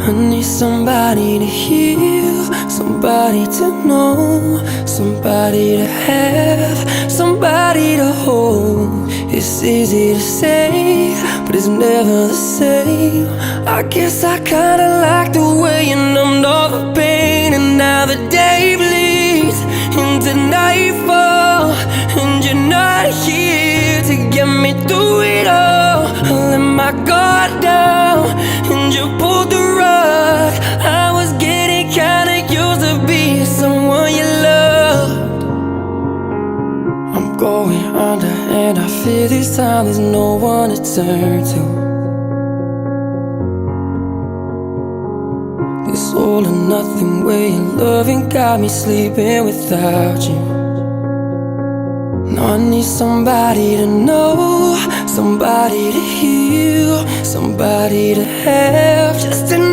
I need somebody to heal, somebody to know, somebody to have, somebody to hold. It's easy to say, but it's never the same. I guess I kinda like the way you numbed all the pain. And now the day bleeds into nightfall, and you're not here to get me through it all. I let my guard down, and you pulled the rug. I was getting kinda used to being someone you loved. I'm going under, and I fear this time there's no one to turn to. This all or nothing way of loving got me sleeping without you. Now I need somebody to know, somebody to heal, somebody to have, just to